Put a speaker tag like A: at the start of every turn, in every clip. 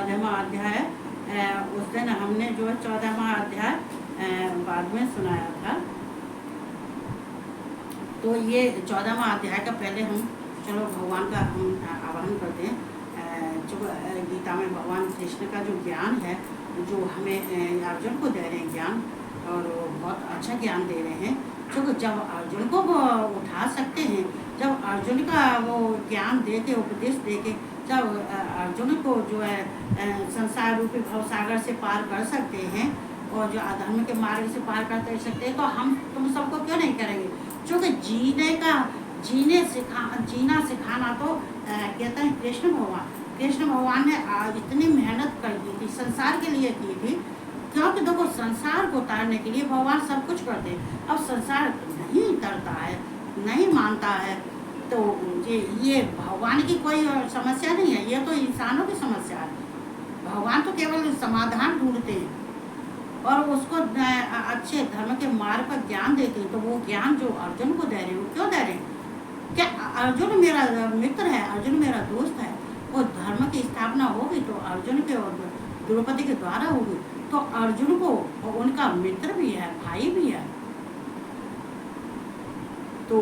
A: 14वां अध्याय उस दिन हमने जो है 14वां अध्याय बाद में सुनाया था। तो ये 14वां अध्याय का पहले हम चलो भगवान का हम आह्वान करते हैं। जो गीता में भगवान कृष्ण का जो ज्ञान है, जो हमें अर्जुन को दे रहे हैं ज्ञान, और वो बहुत अच्छा ज्ञान दे रहे हैं। जो जब अर्जुन को वो उठा सकते हैं, जब अर्जुन का वो ज्ञान दे के उपदेश दे के जब अर्जुन को जो है संसार रूपी भवसागर से पार कर सकते हैं और जो अधर्म के मार्ग से पार कर सकते हैं, तो हम तुम सबको क्यों नहीं करेंगे। क्योंकि जीना सिखाना तो कहते हैं कृष्ण भगवान ने इतनी मेहनत कर दी थी, संसार के लिए की थी। क्योंकि देखो संसार को उतारने के लिए भगवान सब कुछ करते हैं। अब संसार नहीं उतरता है, नहीं मानता है, तो ये भगवान की कोई समस्या नहीं है, ये तो इंसानों की समस्या है। भगवान तो केवल समाधान ढूंढते हैं और उसको अच्छे धर्म के मार्ग पर ज्ञान देते हैं। तो वो ज्ञान जो अर्जुन को दे रहे हैं, वो क्यों दे रहे हैं? क्या अर्जुन मेरा मित्र है, अर्जुन मेरा दोस्त है। वो धर्म की स्थापना होगी तो अर्जुन के और द्रौपदी के द्वारा होगी, तो अर्जुन को उनका मित्र भी है, भाई भी है। तो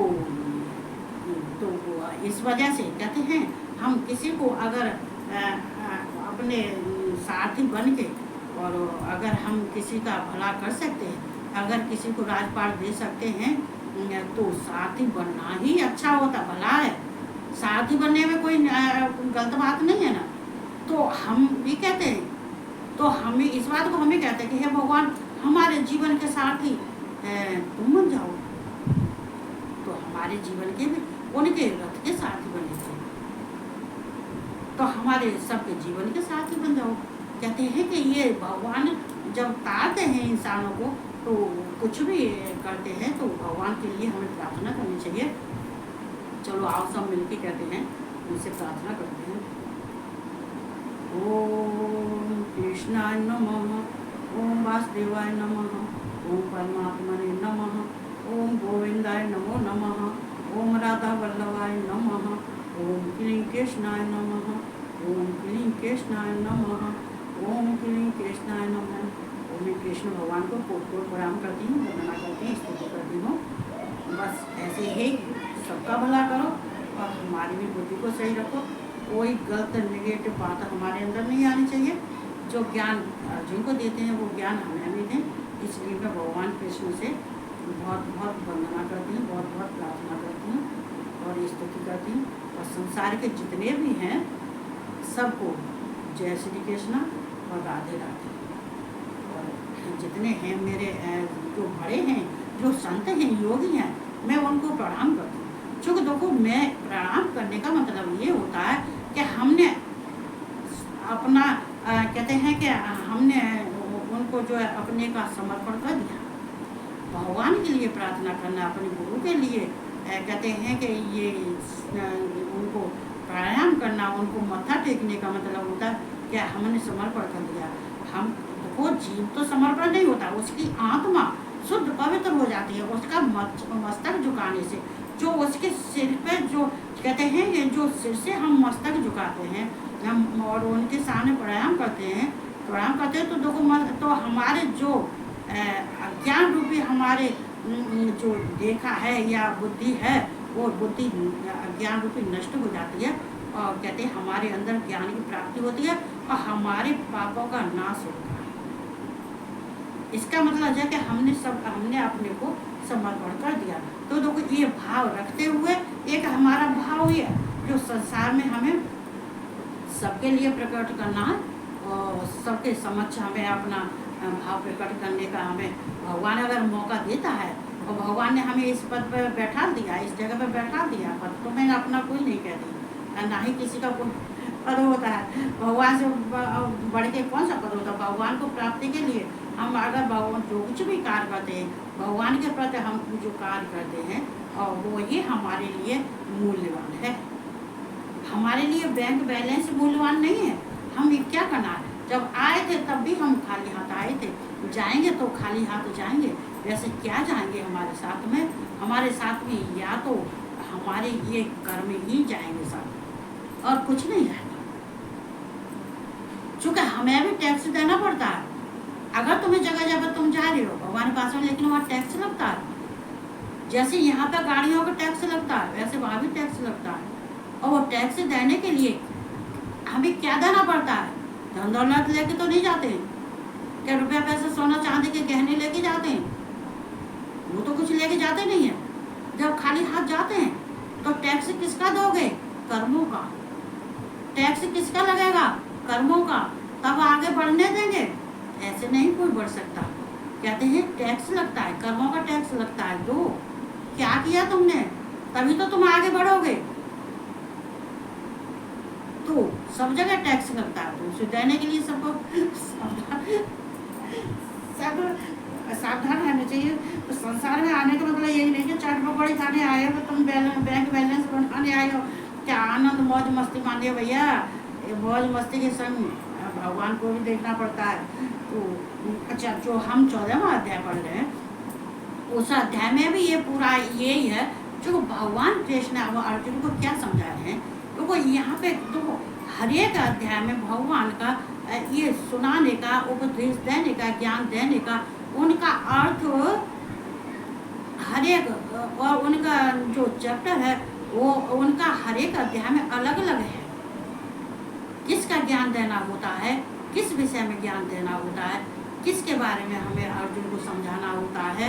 A: इस वजह से कहते हैं हम किसी को अगर अपने साथी बन के और अगर हम किसी का भला कर सकते हैं, अगर किसी को राजपाट दे सकते हैं, तो साथी बनना ही अच्छा होता, भला है। साथी बनने में कोई गलत बात नहीं है ना। तो हम भी कहते हैं, तो हमें इस बात को हमें कहते हैं कि हे भगवान हमारे जीवन के साथी तुम बन जाओ। तो हमारे जीवन के भी उनके रथ के साथी बने थे, तो हमारे सबके जीवन के साथी बन जाओ। कहते हैं कि ये भगवान जब तारते हैं इंसानों को, तो कुछ भी करते हैं तो भगवान के लिए हमें प्रार्थना करनी चाहिए। चलो आओ सब मिलके कहते हैं, उनसे प्रार्थना करते हैं। ओम कृष्णाय नमः, ओम वासुदेवाय नमः, ओम परमात्मने नमः, ओम गोविंदाय नमो नमः, ओम राधा वल्लभाय नमः, ओम क्लीं कृष्णाय नमः, ओम क्लीं कृष्णाय नमः, ओम क्लीं कृष्णाय नमः। ओम कृष्ण भगवान को कोट प्रणाम करती हूँ, वंदना करती हूँ, स्तुति करती हूँ। बस ऐसे ही सबका भला करो और हमारी भी बुद्धि को सही रखो। कोई गलत नेगेटिव बात हमारे अंदर नहीं आनी चाहिए। जो ज्ञान अर्जुन को देते हैं वो ज्ञान हमें भी दें। इसलिए मैं भगवान कृष्ण से बहुत बहुत वंदना करती हूँ, बहुत बहुत प्रार्थना करती हूँ और स्तुति करती हूँ। और संसार के जितने भी हैं सबको जय श्री कृष्ण और राधे राधे। और जितने हैं मेरे जो बड़े हैं, जो संत हैं, योगी हैं, मैं उनको प्रणाम करती हूँ। क्योंकि देखो मैं प्रणाम करने का मतलब ये होता है कि हमने अपना कहते हैं कि हमने उनको जो है अपने का समर्पण कर दिया। भगवान के लिए प्रार्थना करना, अपने गुरु के लिए कहते हैं कि ये उनको प्राणायाम करना, उनको मत्था टेकने का मतलब होता है कि हमने समर्पण कर दिया। हम वो जीव तो समर्पण नहीं होता, उसकी आत्मा शुद्ध पवित्र हो जाती है उसका मस्तक झुकाने से। जो उसके सिर पे जो कहते हैं कि जो सिर से हम मस्तक झुकाते हैं हम और उनके सामने प्राणायाम करते हैं तो देखो तो हमारे जो अज्ञान रूपी हमारे जो देखा है या बुद्धि है, वो बुद्धि अज्ञान रूपी नष्ट हो जाती है और कहते हैं हमारे अंदर ज्ञान की प्राप्ति होती है और हमारे पापों का नाश होता है। इसका मतलब है कि हमने अपने को समर्पण कर दिया। तो देखो ये भाव रखते हुए एक हमारा भाव ये जो संसार में हमें सबके लिए प्रकट करना है और सबके समक्ष हमें अपना भाव प्रकट करने का हमें भगवान अगर मौका देता है और भगवान ने हमें इस पद पर बैठा दिया, इस जगह पर बैठा दिया। पद तो मैंने अपना कोई नहीं कह दी, ना ही किसी का कोई पद होता है। भगवान से बढ़ के कौन सा पद होता है? भगवान को प्राप्ति के लिए हम अगर भगवान जो कुछ भी कार्य करते हैं, भगवान के प्रति हम जो कार्य करते हैं और वो ही हमारे लिए मूल्यवान है। हमारे लिए बैंक बैलेंस मूल्यवान नहीं है। हमें क्या करना है? जब आए थे तब भी हम खाली हाथ आए थे, जाएंगे तो खाली हाथ जाएंगे। वैसे क्या जाएंगे हमारे साथ में? हमारे साथ में या तो हमारे ये कर्म ही जाएंगे साथ, और कुछ नहीं जाएगा। चूँकि हमें भी टैक्स देना पड़ता है। अगर तुम्हें जगह जगह तुम जा रहे हो भगवान के पास में, लेकिन वहाँ टैक्स लगता है। जैसे यहाँ पे गाड़ियों का टैक्स लगता है वैसे वहाँ भी टैक्स लगता है। और वो टैक्स देने के लिए हमें क्या देना पड़ता है? धन दौलत लेके तो नहीं जाते हैं, क्या रुपया पैसा सोना चांदी के गहने लेके जाते हैं? वो तो कुछ लेके जाते नहीं है। जब खाली हाथ जाते हैं तो टैक्स किसका दोगे? कर्मों का। टैक्स किसका लगेगा? कर्मों का। तब आगे बढ़ने देंगे? ऐसे नहीं कोई बढ़ सकता। कहते हैं टैक्स लगता है, कर्मों का टैक्स लगता है। दो, क्या किया तुमने, तभी तो तुम आगे बढ़ोगे। तो सब जगह टैक्स लगता है, तो उसे देने के लिए सबको सब सावधान रहना चाहिए। तो संसार में आने का मतलब यही नहीं कि चाट पकौड़ी खाने आए हो, तुम बैंक बैलेंस बनाने आए हो, क्या आनंद मौज मस्ती मानिए भैया। ये मौज मस्ती के संग भगवान को भी देखना पड़ता है। तो अच्छा, जो हम 14वां अध्याय पढ़ रहे हैं उस अध्याय में भी ये पूरा यही है जो भगवान कृष्ण अर्जुन को क्या समझा रहे हैं। तो यहाँ पे तो हर एक अध्याय में भगवान का ये सुनाने का, उपदेश देने का, ज्ञान देने का, उनका अर्थ हर एक, और उनका जो चैप्टर है वो उनका हर एक अध्याय में अलग अलग है। किसका ज्ञान देना होता है, किस विषय में ज्ञान देना होता है, किसके बारे में हमें अर्जुन को समझाना होता है,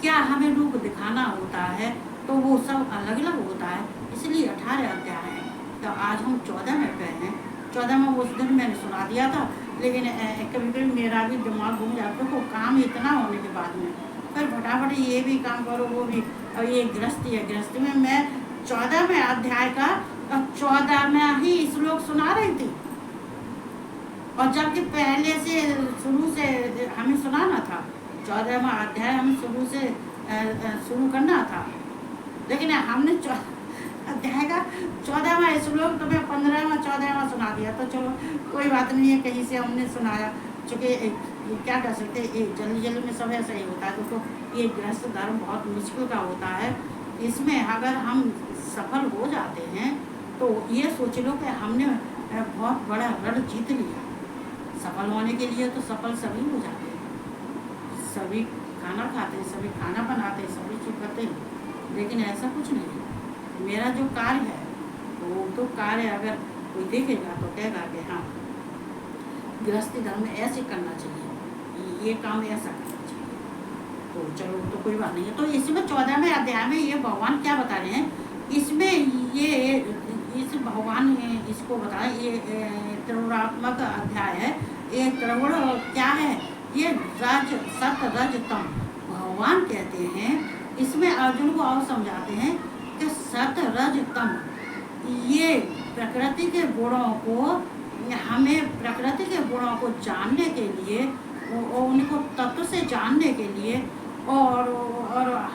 A: क्या हमें रूप दिखाना होता है, तो वो सब अलग अलग होता है। इसलिए 18 अध्याय है। तो आज हम 14 में पे हैं। 14 में उस दिन मैंने सुना दिया था, लेकिन कभी कभी मेरा भी दिमाग घूम जाता है। तो काम इतना होने के बाद में फिर फटाफट ये भी काम करो वो भी। और ये गृहस्थी है, गृहस्थी में मैं 14वें अध्याय का 14 में ही श्लोक सुना रही थी। और जबकि पहले से शुरू से हमें सुनाना था, 14वां अध्याय हमें शुरू से शुरू करना था, लेकिन हमने अध्याय का 14वां श्लोक तो मैं 15वां 14वां सुना दिया। तो चलो कोई बात नहीं है, कहीं से हमने सुनाया। चूँकि क्या कर सकते, जल्दी जल्दी में सब ऐसा ही होता है। तो ये गृहस्थ धर्म बहुत मुश्किल का होता है। इसमें अगर हम सफल हो जाते हैं तो ये सोच लो कि हमने बहुत बड़ा रण जीत लिया। सफल होने के लिए तो सफल सभी हो जाते हैं, सभी खाना खाते हैं, सभी खाना बनाते हैं, सभी चीज़ करते हैं, लेकिन ऐसा कुछ नहीं है। मेरा जो कार्य है वो तो कार्य अगर कोई देखेगा तो कहेगा कि हाँ गृहस्थी धर्म में ऐसे करना चाहिए, ये काम ऐसा करना चाहिए। तो चलो तो कोई बात नहीं है। तो इसमें 14वें अध्याय में ये भगवान क्या बता रहे हैं, इसमें ये इस भगवान इसको बताएं, ये त्रिगुणात्मक अध्याय है। ये त्रिगुण क्या है, ये रज सत रज तम भगवान कहते हैं। इसमें अर्जुन को और समझाते हैं कि सत रज तम, ये प्रकृति के गुणों को, हमें प्रकृति के गुणों को जानने के लिए, उनको तत्व से जानने के लिए और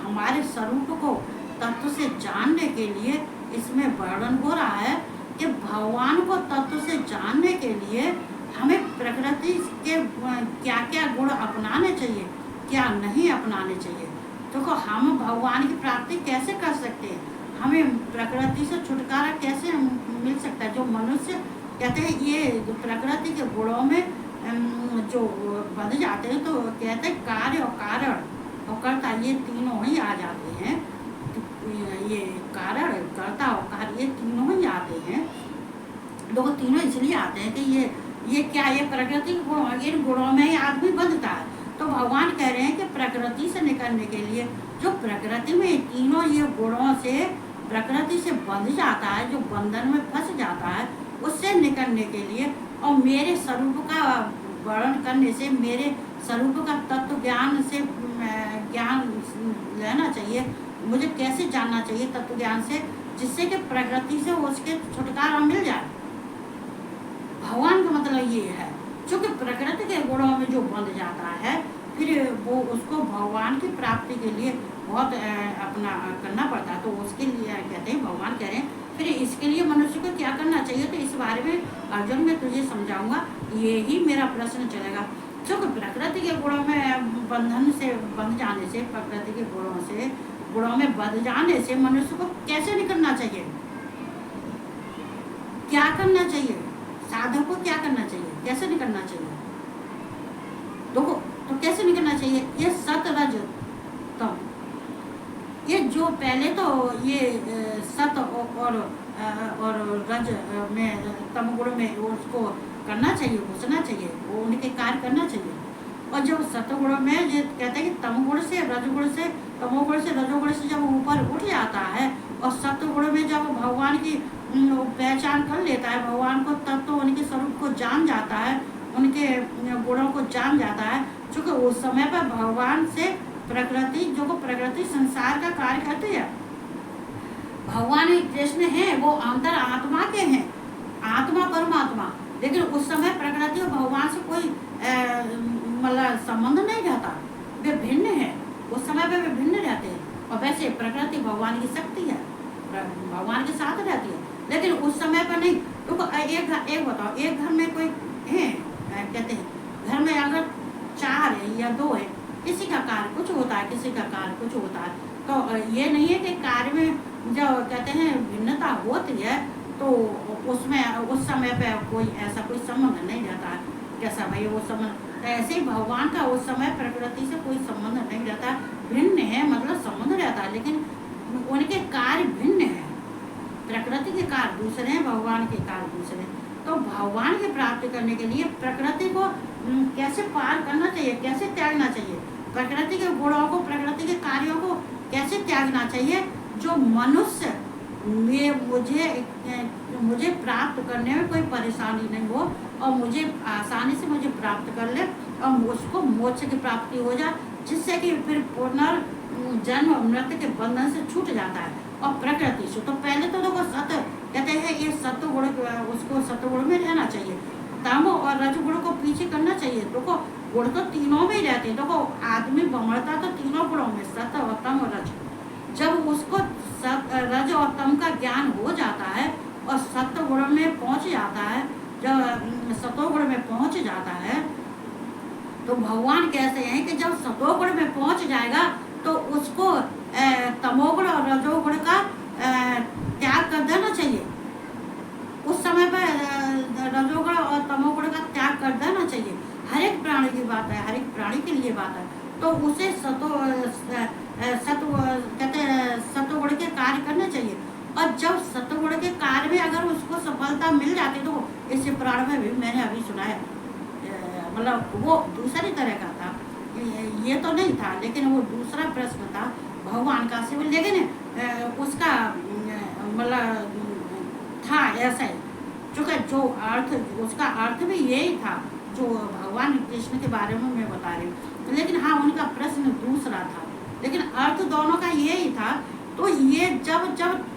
A: हमारे स्वरूप को तत्व से जानने के लिए इसमें वर्णन हो रहा है कि भगवान को तत्व से जानने के लिए हमें प्रकृति के क्या क्या गुण अपनाने चाहिए, क्या नहीं अपनाने चाहिए। तो हम भगवान की प्राप्ति कैसे कर सकते हैं, हमें प्रकृति से छुटकारा कैसे मिल सकता है। जो मनुष्य कहते हैं ये प्रकृति के गुणों में जो बंध जाते हैं, तो कहते हैं कार्य और कारण और कर्ता ये तीनों ही आ जाते हैं। ये कारण कर्ता और कार्य ये तीनों ही आते हैं। लोग तीनों इसलिए आते हैं कि ये क्या, ये प्रकृति के गुण, इन गुणों में ही आदमी बंधता है। तो भगवान कह रहे हैं कि प्रकृति से निकलने के लिए, जो प्रकृति में तीनों ये गुणों से प्रकृति से बंध जाता है, जो बंधन में फंस जाता है, उससे निकलने के लिए और मेरे स्वरूप का वर्णन करने से, मेरे स्वरूप का तत्व ज्ञान से ज्ञान लेना चाहिए। मुझे कैसे जानना चाहिए तत्व ज्ञान से, जिससे कि प्रकृति से उसके छुटकारा मिल जाए। भगवान का मतलब ये है, क्योंकि प्रकृति के गुणों में जो बंध जाता है, फिर वो उसको भगवान की प्राप्ति के लिए बहुत अपना करना पड़ता है। तो उसके लिए कहते हैं, भगवान कह रहे हैं फिर इसके लिए मनुष्य को क्या करना चाहिए। तो इस बारे में अर्जुन मैं तुझे समझाऊंगा, ये ही मेरा प्रश्न चलेगा। क्योंकि प्रकृति के गुणों में बंधन से बंध जाने से, प्रकृति के गुणों में बंध जाने से मनुष्य को कैसे निकलना चाहिए, क्या करना चाहिए, साधक को क्या करना चाहिए। कैसे निकलना चाहिए? देखो तो कैसे निकलना चाहिए? ये सत रज तम, ये जो पहले तो ये सत और रज में तमगुण में उसको करना चाहिए, घुसना चाहिए, वो उनके कार्य करना चाहिए। और जब सतगुण में ये कहते हैं कि तमगुण से रजगुण से तमोगुण से रजोगुण से जब ऊपर उठ जाता है और सतगुण में जब भगवान की पहचान कर लेता है, भगवान को, तब तो उनके स्वरूप को जान जाता है, उनके गुणों को जान जाता है। क्योंकि उस समय पर भगवान से प्रकृति, जो को प्रकृति संसार का कार्य करती है, भगवान ही कृष्ण है, वो अंतर आत्मा के हैं, आत्मा परमात्मा। लेकिन उस समय प्रकृति और भगवान से कोई मतलब संबंध नहीं रहता, वे भिन्न है, उस समय पे वे भिन्न रहते हैं। और वैसे प्रकृति भगवान की शक्ति है, भगवान के साथ रहती है, लेकिन उस समय पर नहीं। तो एक बताओ, एक घर में कोई है, कहते हैं घर में अगर 4 है या 2 है, किसी का कार्य कुछ होता है, किसी का कार्य कुछ होता है, तो ये नहीं है कि कार्य में जो कहते हैं भिन्नता होती है, तो उसमें उस समय पे कोई ऐसा कोई संबंध नहीं रहता है। कैसा भाई वो संबंध? ऐसे ही भगवान का उस समय प्रकृति से कोई संबंध नहीं रहता, भिन्न है, मतलब संबंध रहता है, लेकिन उनके कार्य भिन्न है। प्रकृति के कार्य दूसरे हैं, भगवान के कार्य दूसरे हैं। तो भगवान की प्राप्ति करने के लिए प्रकृति को कैसे पार करना चाहिए, कैसे त्यागना चाहिए, प्रकृति के गुणों को, प्रकृति के कार्यों को कैसे त्यागना चाहिए, जो मनुष्य में मुझे प्राप्त करने में कोई परेशानी नहीं हो और मुझे आसानी से मुझे प्राप्त कर ले और उसको मोक्ष की प्राप्ति हो जाए, जिससे कि फिर पुनर्जन्म मृत्यु के बंधन से छूट जाता है। और प्रकृति से तो पहले तो देखो सत कहते हैं, ये सतगुण, उसको सतगुण में रहना चाहिए, तम और रजगुण को पीछे करना चाहिए। देखो गुण तो तीनों में ही रहते हैं, देखो आदमी बमड़ता तो तीनों गुणों में, सत और तम और रज। जब उसको रज और तम का ज्ञान हो जाता है और सत्गुण में पहुंच जाता है, जब सतोगुण में पहुंच जाता है, तो भगवान कहते हैं कि जब सतोगुण में पहुंच जाएगा तो उसको तमोगुण और रजोगुण का त्याग कर देना चाहिए। उस समय पर रजोगुण और तमोगुण का त्याग कर देना चाहिए। हर एक प्राणी की बात है, हर एक प्राणी के लिए बात है। तो उसे सतगुण के कार्य करने चाहिए। और जब सतगुण के कार्य में अगर उसको सफलता मिल जाती, तो इस पुराण में भी मैंने अभी सुना है, मतलब वो दूसरी तरह का था, ये तो नहीं था, लेकिन वो दूसरा प्रश्न था भगवान का शिव, लेकिन उसका मतलब था ऐसा ही, चूँकि जो अर्थ, उसका अर्थ भी यही था जो भगवान कृष्ण के बारे में मैं बता रही हूँ। लेकिन हाँ, उनका प्रश्न दूसरा था, लेकिन अर्थ दोनों का यही था। तो ये जब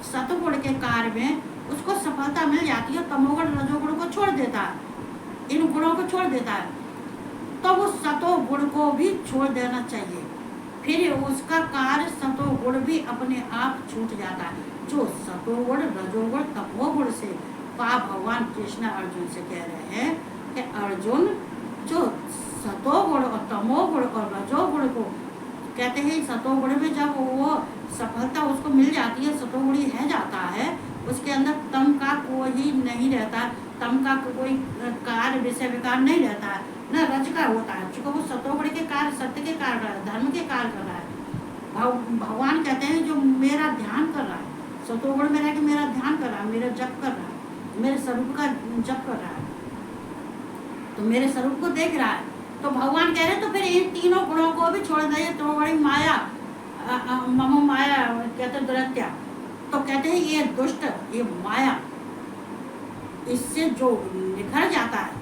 A: सतगुण के कार्य में उसको सफलता मिल जाती है, तमोगुण रजोगुण को छोड़ देता है, इन गुणों को छोड़ देता है, तो वो सतोगुण को भी छोड़ देना चाहिए। फिर उसका कार्य सतोगुण भी अपने आप छूट जाता है। जो सतोगुण रजोगुण तमोगुण से भगवान कृष्ण अर्जुन से कह रहे हैं कि अर्जुन, जो सतोगुण और तमोगुण और रजोगुण को कहते हैं, सतोगुण में जब वो सफलता उसको मिल जाती है, सतोगुणी है जाता है, उसके अंदर तम का कोई नहीं रहता, तम का कोई कार्य विषय विकार नहीं रहता है, न रज का होता है, चूँकि वो सतोगुण के कार्य, सत्य के कार्य कर रहा है, धर्म के कार्य कर रहा है। भगवान कहते हैं जो मेरा ध्यान कर रहा है, सतोगुण में रह के मेरा ध्यान कर रहा है, मेरा जप कर रहा है, मेरे स्वरूप का जप कर रहा है, तो मेरे स्वरूप को देख रहा है, तो भगवान कह रहे हैं तो फिर इन तीनों गुणों को भी छोड़ दिए। तो बड़ी माया, मम माया कहते दुरत्या, तो कहते हैं ये दुष्ट, ये माया, इससे जो निखर जाता है,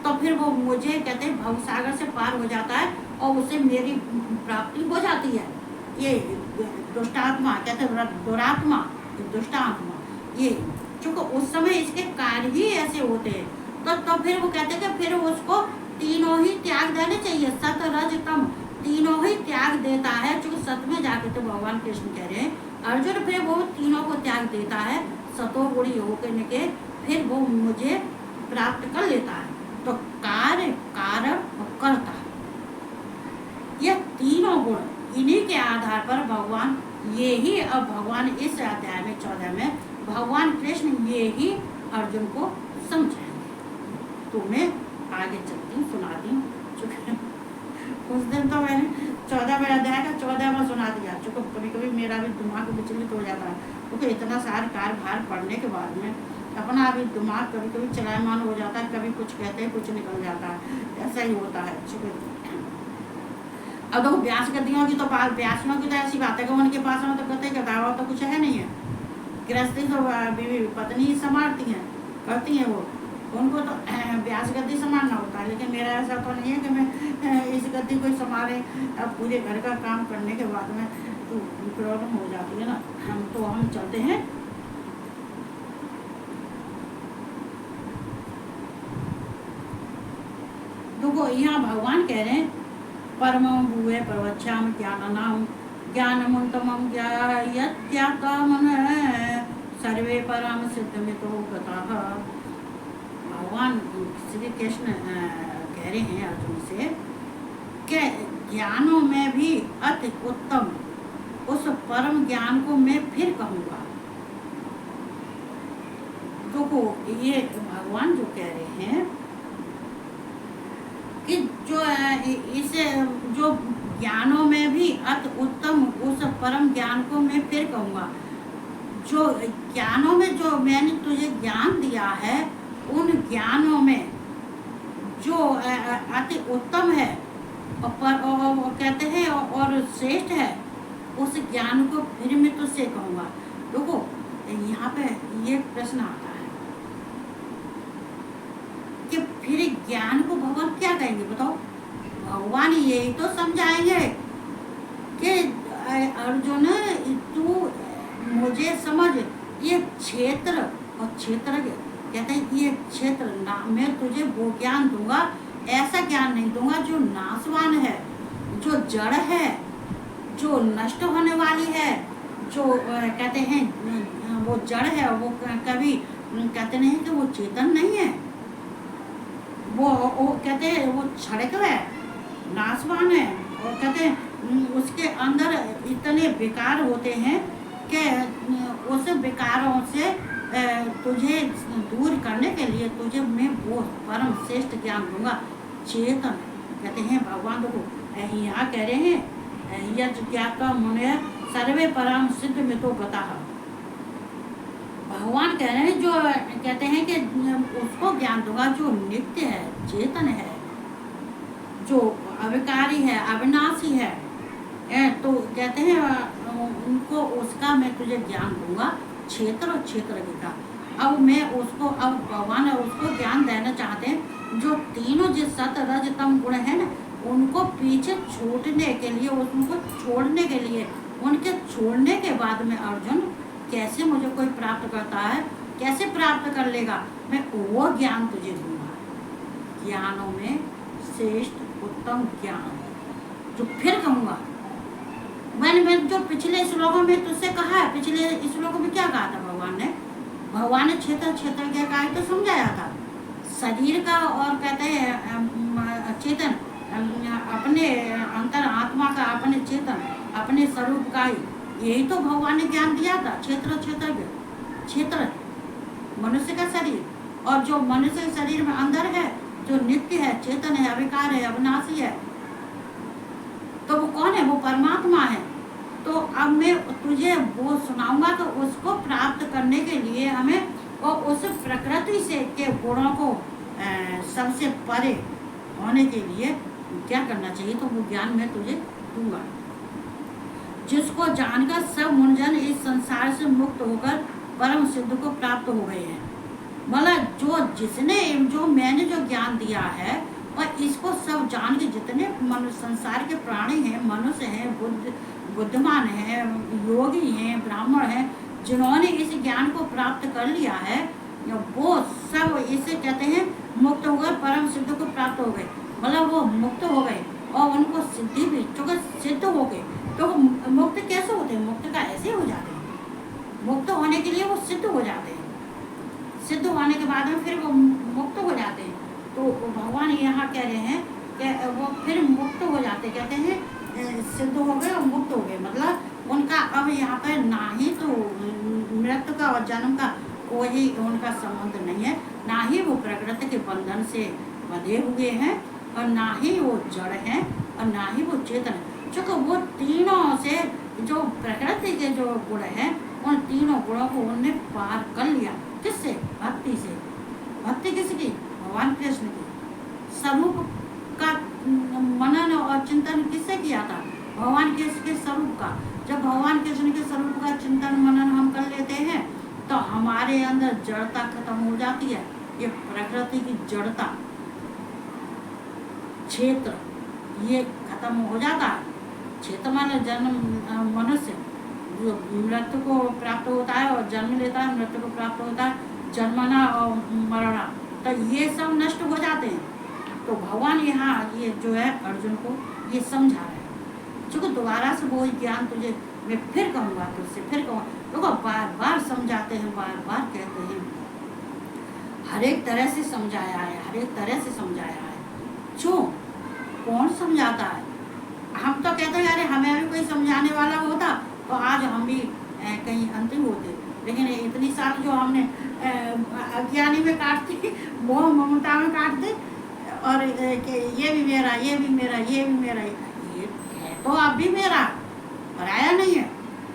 A: तो फिर वो मुझे कहते हैं भवसागर से पार हो जाता है और उसे मेरी प्राप्ति हो जाती है। ये दुष्टात्मा कहते हैं, दुरात्मा, दुष्टात्मा, ये चूँकि उस समय इसके कार्य ही ऐसे होते हैं, तो फिर वो कहते हैं कि फिर उसको तीनों ही त्याग देने चाहिए। सत रज तम तीनों ही त्याग देता है, चूँकि सत में जाके तो भगवान कृष्ण कह रहे हैं अर्जुन, फिर वो तीनों को त्याग देता है, सतोगुणी होकर के फिर वो मुझे प्राप्त कर लेता है। तो कार्य, कारक और कर्ता, ये तीनों गुण, इन्हीं के आधार पर भगवान, ये ही अब भगवान इस अध्याय में 14 में भगवान कृष्ण ये ही अर्जुन को समझाएंगे। तो मैं आगे चलती हूँ, सुनाती हूँ। चूँकि उस दिन तो मैंने 14वें अध्याय का 14वां सुना दिया। चूँकि कभी कभी मेरा भी दिमाग विचलित हो जाता है, क्योंकि इतना सारा कार्यभार पढ़ने के बाद में अपना भी दिमाग कभी कभी चलायमान हो जाता है, कभी कुछ कहते हैं कुछ निकल जाता है, ऐसा ही होता है। अब देखो ब्यास गद्दियों की तो बात, ब्यासियों की तो ऐसी बात है कि उनके पास में तो कहते हैं दावा तो कुछ है नहीं है, गृहस्थी तो बीवी पत्नी संभालती हैं, करती हैं वो, उनको तो ब्यास गद्दी संभालना होता है। लेकिन मेरा ऐसा तो नहीं है कि मैं इस गद्दी को संभालें। अब पूरे घर का काम करने के बाद में तो प्रॉब्लम हो जाती है ना। हम चलते हैं देखो यहाँ भगवान कह रहे हैं परमं भूय प्रवच्याम ज्ञाननाम ज्ञानमुत्तमं ज्ञातमन सर्वे परम सिद्धमितो गताः। भगवान श्री कृष्ण कह रहे हैं अर्जुन से कि ज्ञानों में भी अति उत्तम उस परम ज्ञान को मैं फिर कहूँगा। देखो ये भगवान जो कह रहे हैं कि जो इसे जो ज्ञानों में भी अति उत्तम उस परम ज्ञान को मैं फिर कहूँगा। जो ज्ञानों में जो मैंने तुझे ज्ञान दिया है, उन ज्ञानों में जो अति उत्तम है और कहते हैं और श्रेष्ठ है, उस ज्ञान को फिर मैं तुझसे कहूँगा। देखो यहाँ पे ये प्रश्न आता है कि फिर ज्ञान को भगवान क्या कहेंगे बताओ। भगवान यही तो समझाएंगे कि अर्जुन तू मुझे समझ, ये क्षेत्र और क्षेत्र कहते हैं ये क्षेत्र ना, मैं तुझे वो ज्ञान दूंगा, ऐसा ज्ञान नहीं दूंगा जो नाशवान है, जो जड़ है, जो नष्ट होने वाली है, जो कहते हैं वो जड़ है, वो कभी कहते नहीं कि वो चेतन नहीं है, वो कहते हैं वो क्षणिक है, नाशवान है, और कहते हैं उसके अंदर इतने विकार होते हैं कि उस विकारों से तुझे दूर करने के लिए तुझे मैं वो परम श्रेष्ठ ज्ञान दूंगा, चेतन। कहते हैं भगवान देखो यहाँ कह रहे हैं यज्ञ ज्ञाता मुने सर्वे परम सिद्ध में तो गता। भगवान कह रहे हैं जो कहते हैं कि उसको ज्ञान दूंगा जो नित्य है, चेतन है, जो अविकारी है, अविनाशी है, तो कहते हैं उनको उसका मैं तुझे ज्ञान दूंगा, क्षेत्र और क्षेत्र का। अब मैं उसको, अब भगवान उसको ज्ञान देना चाहते हैं जो तीनों जिस सत रज तम गुण है ना, उनको पीछे छोड़ने के लिए, उनको छोड़ने के लिए, उनके छोड़ने के बाद में अर्जुन कैसे मुझे कोई प्राप्त करता है, कैसे प्राप्त कर लेगा, मैं वो ज्ञान तुझे दूंगा। ज्ञानों में श्रेष्ठ उत्तम ज्ञान जो फिर कहूँगा। मैंने जो पिछले श्लोकों में तुझसे कहा है, पिछले श्लोकों में क्या कहा था भगवान ने क्षेत्र क्षेत्र क्या कहा तो समझाया था, शरीर का और कहते हैं चेतन अपने अंतर आत्मा का, अपने चेतन अपने स्वरूप का ही, यही तो भगवान ने ज्ञान दिया था। क्षेत्र क्षेत्र क्षेत्र मनुष्य का शरीर, और जो मनुष्य के शरीर में अंदर है, जो नित्य है, चेतन है, अविकार है, अविनाशी है, तो वो कौन है, वो परमात्मा है। तो अब मैं तुझे वो सुनाऊंगा, तो उसको प्राप्त करने के लिए हमें और उस प्रकृति से के गुणों को सबसे परे होने के लिए क्या करना चाहिए, तो वो ज्ञान मैं तुझे दूंगा, जिसको जानकर सब मुनिजन इस संसार से मुक्त होकर परम सिद्ध को प्राप्त हो गए हैं। मतलब जो मैंने जो ज्ञान दिया है, और इसको सब जान के जितने संसार के प्राणी हैं, मनुष्य हैं, बुद्धिमान हैं, योगी हैं, ब्राह्मण हैं, जिन्होंने इस ज्ञान को प्राप्त कर लिया है, वो सब इसे कहते हैं मुक्त हो गए, परम सिद्ध को प्राप्त हो गए। मतलब वो मुक्त हो गए और उनको सिद्धि भी, चूँकि सिद्ध हो गए तो मुक्त कैसे होते हैं, मुक्त का ऐसे हो जाते हैं। मुक्त होने के लिए वो सिद्ध हो जाते हैं, सिद्ध होने के बाद में फिर वो मुक्त हो जाते हैं। तो भगवान यहाँ कह रहे हैं कि वो फिर मुक्त हो जाते, कहते हैं सिद्ध हो गए और मुक्त हो गए। मतलब उनका अब यहाँ पर ना ही तो मृत्यु का और जन्म का कोई उनका संबंध नहीं है, ना ही वो प्रकृति के बंधन से बंधे हुए हैं और ना ही वो जड़ हैं और ना ही वो चेतन है। चूँकि वो तीनों से जो प्रकृति के जो गुण हैं उन तीनों गुणों को उनने पार कर लिया। किससे? भक्ति से। भक्ति किसकी? भगवान कृष्ण की। स्वरूप का मनन और चिंतन किससे किया था? भगवान कृष्ण के स्वरूप का। जब भगवान कृष्ण के स्वरूप का चिंतन मनन हम कर लेते हैं तो हमारे अंदर जड़ता खत्म हो जाती है। ये प्रकृति की जड़ता, क्षेत्र, ये खत्म हो जाता है। क्षेत्र माने जन्म, मनुष्य जो मृत्यु को प्राप्त होता है और जन्म लेता है, मृत्यु को प्राप्त होता है, जन्मना और मरना, तो ये सब नष्ट हो जाते हैं। तो भगवान यहाँ ये जो है अर्जुन को ये समझा रहे हैं। चूँकि दोबारा से वो ज्ञान तुझे मैं फिर कहूँगा, तुझसे फिर कहूँगा। देखो बार बार समझाते हैं, बार बार कहते हैं, हर एक तरह से समझाया है, हर एक तरह से समझाया है। क्यों? कौन समझाता है? हम तो कहते हैं अरे हमें भी कोई समझाने वाला होता तो आज हम भी कहीं अंतिम होते। लेकिन इतनी साल जो हमने अज्ञानी में काटती, मोह ममता में काटते और ये भी मेरा, ये भी मेरा, ये भी मेरा, ये है तो अब भी मेरा, पराया नहीं है,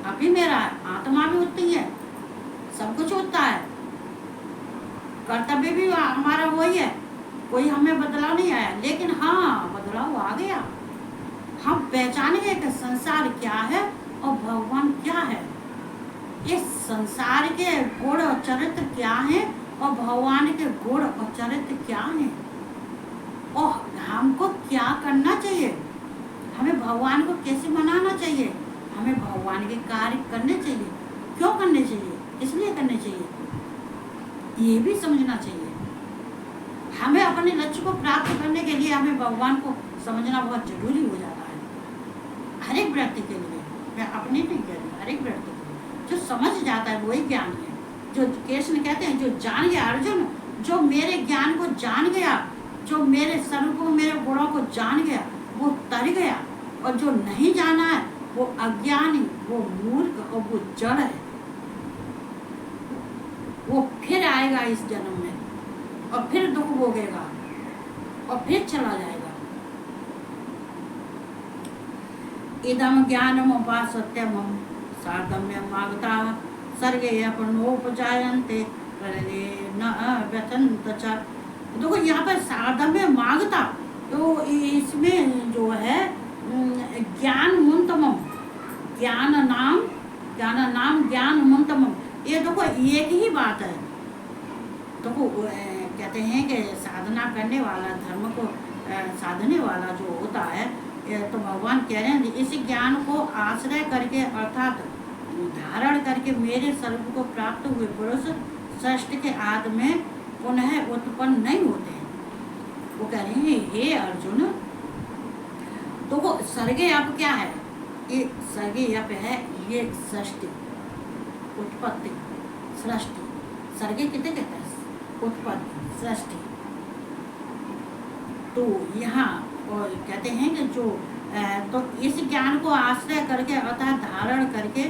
A: अब भी मेरा है। आत्मा भी उतनी है, सब कुछ होता है, कर्तव्य भी हमारा वही है, कोई हमें बदलाव नहीं आया। लेकिन हाँ, बदलाव आ गया। हम पहचानेंगे कि संसार क्या है और भगवान क्या है। इस संसार के गुण और चरित्र क्या है और भगवान के गुण और चरित्र क्या है, और हमको क्या करना चाहिए, हमें भगवान को कैसे मनाना चाहिए, हमें भगवान के कार्य करने चाहिए, क्यों करने चाहिए, इसलिए करने चाहिए, ये भी समझना चाहिए। हमें अपने लक्ष्य को प्राप्त करने के लिए हमें भगवान को समझना बहुत जरूरी हो जाता है। हर एक व्यक्ति के लिए, मैं अपने नहीं कह रही, हर एक व्यक्ति के लिए जो समझ जाता है वही ज्ञान है। जो कृष्ण कहते हैं, जो जान गया अर्जुन, जो मेरे ज्ञान को जान गया, जो मेरे स्वरूप को, मेरे गुणों को जान गया, वो तर गया। और जो नहीं जाना है वो अज्ञानी, वो मूर्ख और वो जड़ है। वो फिर आएगा इस जन्म में और फिर दुख भोगेगा और फिर चला जाएगा। इदम ज्ञानम उपासत्यम सार्धम्य मागता सर्गे अपनोपजायन्ते प्रलये न व्यथन्त च। देखो यहाँ पर सार्धम्य मागता, तो इसमें जो है ज्ञान मुंतमम, ज्ञान नाम ज्ञान मुंतमम, ये देखो एक ही बात है। देखो कहते हैं कि साधना करने वाला, धर्म को साधने वाला जो होता है, तो भगवान कह रहे हैं इस ज्ञान को आश्रय करके अर्थात धारण करके मेरे स्वरूप को प्राप्त हुए पुरुष सृष्टि के आदि में पुनः उत्पन्न नहीं होते हैं। वो कह रहे हैं हे अर्जुन, तो वो सर्गे अप क्या है? ये सर्गे अप है, ये सृष्टि, उत्पत्ति, सृष्टि। सर्गे कितने कहते हैं? उत्पत्ति, सृष्टि। तो यहाँ और कहते हैं कि जो तो इस ज्ञान को आश्रय करके अर्थात धारण करके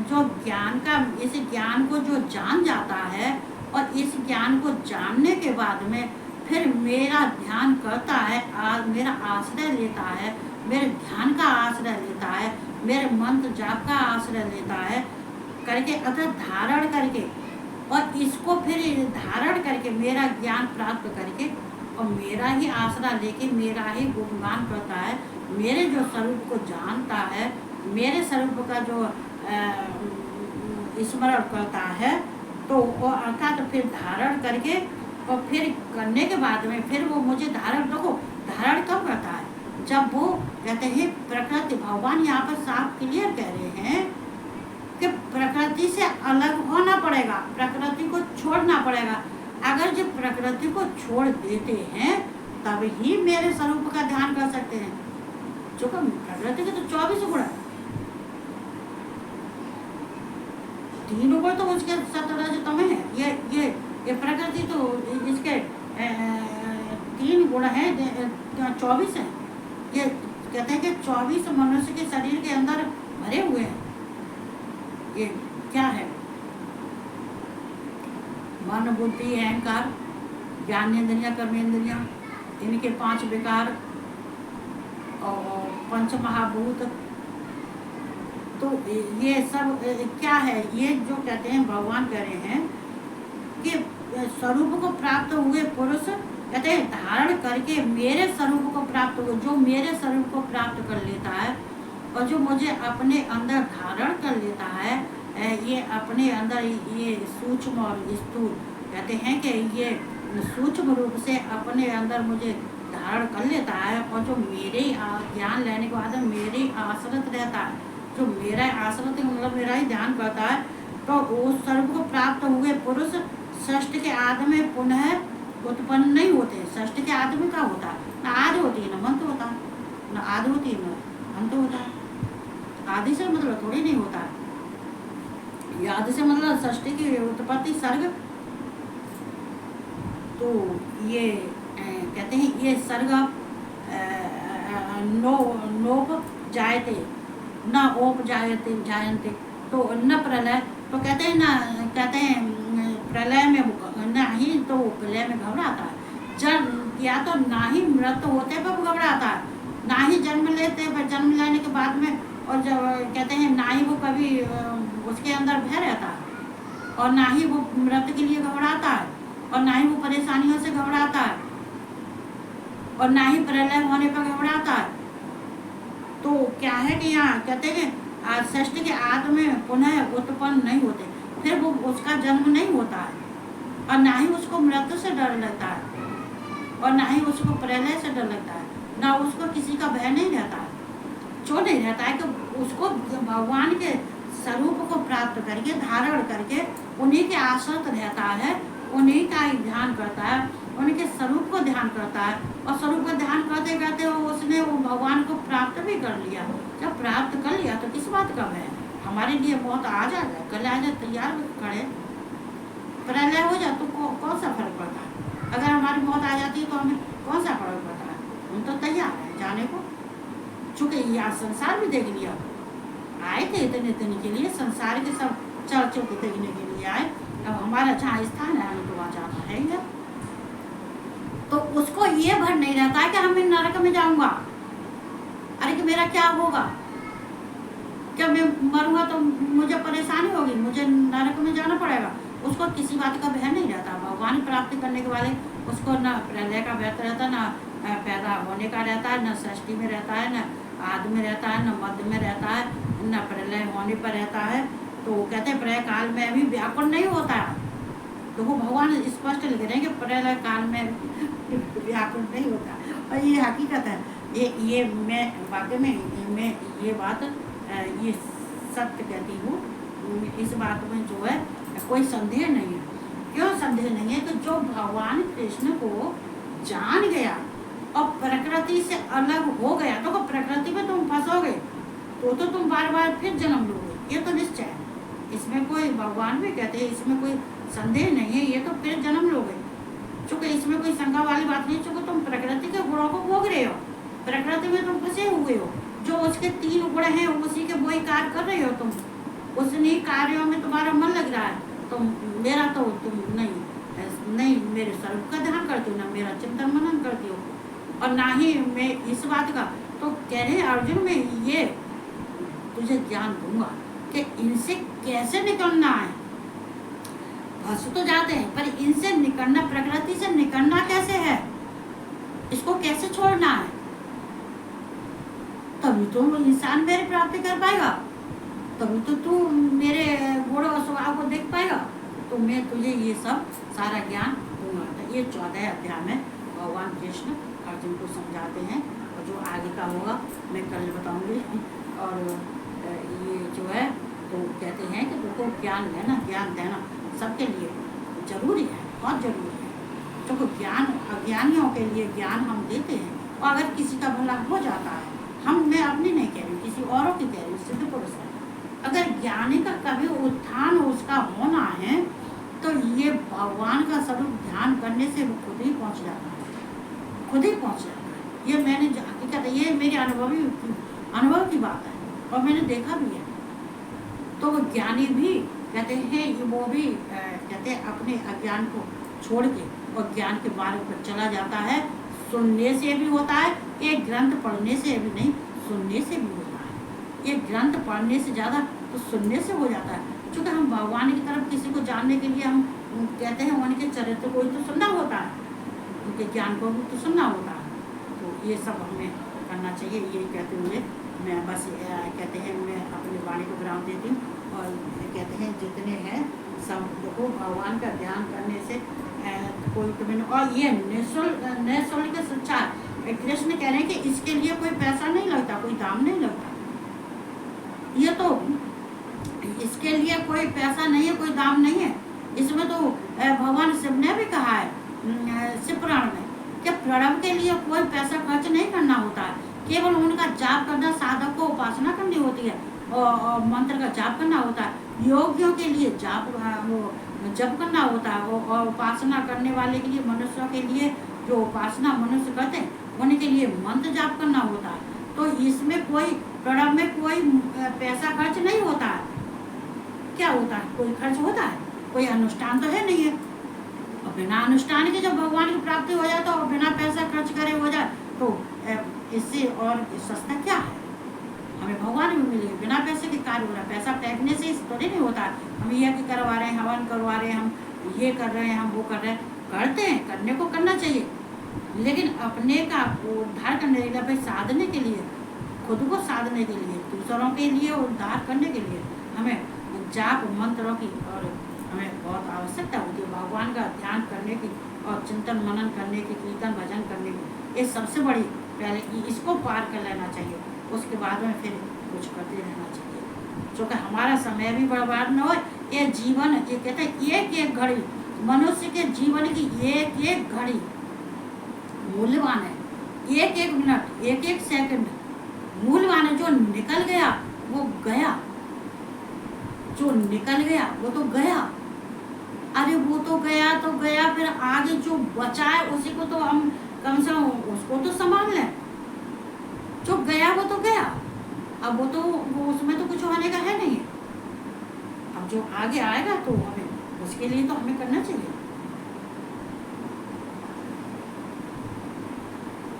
A: जो ज्ञान का, इस ज्ञान को जो जान जाता है और इस ज्ञान को जानने के बाद में फिर मेरा ध्यान करता है, मेरा आश्रय लेता है, मेरे ध्यान का आश्रय लेता है, मेरे मंत्र जाप का आश्रय लेता है करके अर्थात धारण करके, और इसको फिर धारण करके मेरा ज्ञान प्राप्त करके और मेरा ही आसरा लेके मेरा ही गुणगान करता है, मेरे जो स्वरूप को जानता है, मेरे स्वरूप का जो स्मरण करता है, तो वो अर्थात तो फिर धारण करके और फिर करने के बाद में फिर वो मुझे धारण, देखो धारण कब करता है? जब वो कहते हैं प्रकृति, भगवान यहाँ पर साफ क्लियर कह रहे हैं कि प्रकृति से अलग होना पड़ेगा, प्रकृति को छोड़ना पड़ेगा। अगर जब प्रकृति को छोड़ देते हैं तब ही मेरे स्वरूप का ध्यान कर सकते हैं। जो प्रकृति के तो 24 गुण है, 3 गुण तो उसके सतरजतम है। ये प्रकृति तो इसके 3 गुण है, 24 है। ये कहते हैं कि 24 मनुष्य के शरीर के अंदर भरे हुए हैं। ये क्या है? मन बुद्धि अहंकार, ज्ञानेंद्रियां कर्मेंद्रियां, इनके 5 विकार और 5 महाभूत। तो ये सब क्या है? ये जो कहते हैं, भगवान कह रहे हैं कि स्वरूप को प्राप्त हुए पुरुष, कहते हैं धारण करके मेरे स्वरूप को प्राप्त हुए, जो मेरे स्वरूप को प्राप्त कर लेता है और जो मुझे अपने अंदर धारण कर लेता है, ये अपने अंदर ये सूक्ष्म और स्थूल, कहते हैं कि ये सूक्ष्म रूप से अपने अंदर मुझे धारण कर लेता है और जो मेरे ज्ञान लेने के बाद मेरे आश्रित रहता है, जो मेरा आश्रित मतलब मेरा ही ध्यान करता है, तो उस स्वरूप को प्राप्त हुए पुरुष षष्ठ के आदि में पुनः उत्पन्न नहीं होते। षष्ठ के आदि में क्या होता है? ना आदि होती है, ना अंत होता है, ना आदि होती है, ना अंत होता है। आदि से मतलब थोड़ी नहीं होता है, आदि से मतलब षष्ठी की उत्पत्ति सर्ग। तो ये कहते हैं ये सर्ग नोप जायते न ओप जायते जायन्ते, तो न प्रलय, तो कहते हैं ना, कहते हैं प्रलय में ना ही तो प्रलय में घबराता है, जन्म या तो ना ही मृत होते पर घबराता है, ना ही जन्म लेते पर जन्म लेने के बाद में, और जब कहते हैं ना ही वो कभी उसके अंदर भय रहता है, और ना ही वो मृत के लिए घबराता है, और ना ही वो परेशानियों से घबराता है, और ना ही प्रलय होने पर घबराता है। तो क्या है कि यहाँ कहते हैं षष्ठ के आदि में पुनः उत्पन्न नहीं होते, फिर वो उसका जन्म नहीं होता है, और ना ही उसको मृत्यु से डर लगता है, और ना ही उसको प्रलय से डर लगता है, ना उसको किसी का भय नहीं रहता है। क्यों नहीं रहता है? कि उसको भगवान के स्वरूप को प्राप्त करके धारण करके उन्हीं के आश्रित रहता है, उन्हीं का ही ध्यान करता है, उनके स्वरूप को ध्यान करता है, और स्वरूप को ध्यान करते करते उसने वो भगवान को प्राप्त भी कर लिया। जब प्राप्त कर लिया तो किस बात का भय? हमारे लिए मौत आ जाए, कल आ जाए, तैयार खड़े, प्रलय हो जाए तो कौन सा फर्क पड़ता है? अगर हमारी मौत आ जाती है तो हमें कौन सा फर्क पड़ता है? हम तो तैयार हैं जाने को, चूँकि यह संसार भी देख लिया, आए थे इतने दिन के लिए, संसार के सब चर्चों को देखने के लिए आए, अब हमारा जहाँ स्थान है हमें तो वहाँ जाना है ही। तो उसको ये भर नहीं रहता है कि हम नरक में जाऊंगा, अरे कि मेरा क्या होगा, जब मैं मरूंगा तो मुझे परेशानी होगी, मुझे नरक में जाना पड़ेगा। उसको किसी बात का भय नहीं रहता। भगवान प्राप्ति करने के वाले उसको न प्रलय का भय रहता, न पैदा होने का रहता है, न सृष्टि में रहता है, न आदि में रहता है, न मध्य में रहता है, न प्रलय होने पर रहता है। तो कहते हैं प्रलय काल में भी व्याकुल नहीं होता है। तो वो भगवान स्पष्ट लिख रहे हैं कि प्रलय काल में व्याकुल नहीं होता, और ये हकीकत है। ये मैं वाकई में मैं ये बात ये सत्य कहती हूँ। इस बात में जो है कोई संदेह नहीं है। क्यों संदेह नहीं है? तो जो भगवान कृष्ण को जान गया और प्रकृति से अलग हो गया, तो प्रकृति में तुम फंसोगे तो तुम बार बार फिर जन्म लोगे, ये तो निश्चय है। इसमें कोई, भगवान भी कहते हैं इसमें कोई संदेह नहीं है, ये तो फिर जन्म लोगे। चूँकि इसमें कोई शंका वाली बात नहीं, चूँकि तुम प्रकृति के गुणों को भोग रहे हो, प्रकृति में तुम फंसे हुए हो। जो उसके 3 गुण हैं उसी के वही कार्य कर रहे हो तुम, उन्हीं कार्यों में तुम्हारा मन लग रहा है। तो मेरा तो तुम नहीं मेरे स्वरूप का ध्यान करती हो, ना मेरा चिंतन मनन करती हो, और ना ही मैं इस बात का। तो कह रहे अर्जुन में ये तुझे ज्ञान दूंगा कि इनसे कैसे निकलना है। फंस तो जाते हैं, पर इनसे निकलना, प्रकृति से निकलना कैसे है, इसको कैसे छोड़ना है, तभी तो इंसान मेरी प्राप्ति कर पाएगा, तभी तो तू मेरे गुण और स्वभाव को देख पाएगा। तो मैं तुझे ये सब सारा ज्ञान दूंगा। ये 14 अध्याय में भगवान कृष्ण अर्जुन को समझाते हैं, और जो आगे का होगा मैं कल बताऊंगी। और ये जो है तो कहते हैं कि तुमको ज्ञान लेना, ज्ञान देना सबके लिए जरूरी है, बहुत जरूरी है। क्योंकि ज्ञान अज्ञानियों के लिए ज्ञान हम देते हैं, और अगर किसी का भला हो जाता है, मैं अपनी नहीं कह रही, किसी औरों की कह रही, सिद्ध पुरुष है, अगर ज्ञानी का कभी उत्थान उसका होना है, तो ये भगवान का स्वरूप ध्यान करने से वो खुद ही पहुंच जाता है, खुद ही पहुंच जाता है। ये मैंने हकीकत है, ये मेरी अनुभव की बात है, और मैंने देखा भी है। तो वो ज्ञानी भी कहते हैं ये वो भी कहते हैं अपने अज्ञान को छोड़ के और ज्ञान के मार्ग पर चला जाता है। सुनने से भी होता है, एक ग्रंथ पढ़ने से भी नहीं, सुनने से भी होता है। एक ग्रंथ पढ़ने से ज़्यादा तो सुनने से हो जाता है। क्योंकि हम भगवान की तरफ किसी को जानने के लिए हम कहते हैं उनके चरित्र को ही तो सुनना होता है, उनके ज्ञान को भी तो सुनना होता है। तो ये सब हमें करना चाहिए। ये कहते हुए मैं बस कहते हैं मैं अपनी वाणी को विराम देती हूँ। और कहते हैं जितने हैं सब देखो भगवान का ध्यान करने से कोई तुम्हें, और ये निःशुल्क शिक्षा कृष्ण कह रहे हैं कि इसके लिए कोई पैसा नहीं लगता, कोई दाम नहीं लगता। ये तो इसके लिए कोई पैसा नहीं है, कोई दाम नहीं है। इसमें तो भगवान शिव ने भी कहा है शिव पुराण में कि प्रणव के लिए कोई पैसा खर्च नहीं करना होता है, केवल उनका जाप करना, साधक को उपासना करनी होती है और मंत्र का जाप करना होता है। योगियों के लिए जाप वो जप करना होता है और उपासना करने वाले के लिए, मनुष्यों के लिए जो उपासना मनुष्य करते हैं उनके लिए मंत्र जाप करना होता है। तो इसमें कोई प्रणव में कोई पैसा खर्च नहीं होता है। क्या होता है? कोई खर्च होता है? कोई अनुष्ठान तो है नहीं है। और बिना अनुष्ठान के जब भगवान की प्राप्ति हो जाए तो और बिना पैसा खर्च करे हो जाए तो इससे और सस्ता क्या है? हमें भगवान भी मिलेगा, बिना पैसे के कार्य हो रहा है। पैसा फेंकने से थोड़ी नहीं होता है। हम यज्ञ करवा रहे हैं, हवन करवा रहे हैं, हम ये कर रहे हैं, हम वो कर रहे हैं, करते हैं, करने को करना चाहिए, लेकिन अपने का उद्धार करने के लिए, भाई साधने के लिए, खुद को साधने के लिए, दूसरों के लिए उद्धार करने के लिए हमें जाप मंत्रों की और हमें बहुत आवश्यकता होती है। भगवान का ध्यान करने की और चिंतन मनन करने की, कीर्तन भजन करने की, ये सबसे बड़ी पहले इसको पार कर लेना चाहिए। उसके बाद में फिर कुछ करते रहना चाहिए, क्योंकि हमारा समय भी बर्बाद न हो। ये जीवन, ये कहते हैं एक एक घड़ी, मनुष्य के जीवन की एक एक घड़ी मूल्यवान है। एक एक मिनट, एक एक सेकंड मूल्यवान है। जो निकल गया वो गया, जो निकल गया वो तो गया। अरे वो तो गया तो गया, फिर आगे जो बचा है उसी को तो हम कम से कम उसको तो संभाल लें। जो गया वो तो गया, अब वो उसमें तो कुछ होने का है नहीं। अब जो आगे आएगा तो हमें उसके लिए तो हमें करना चाहिए,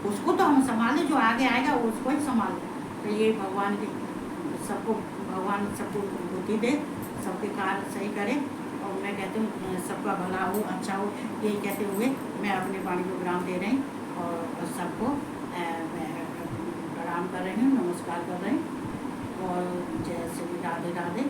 A: उसको तो हम संभालें। जो आगे आएगा उसको ही संभाल लें। तो ये भगवान की सबको, भगवान सबको बुद्धि दे, सबके कार्य सही करे। और मैं कहती हूँ सबका भला हो, अच्छा हो, यही कहते हुए मैं अपने वाणी को विराम दे रही हूँ और सबको मैं प्रणाम कर रही हूँ, नमस्कार कर रही हूँ और जय श्री राधे राधे।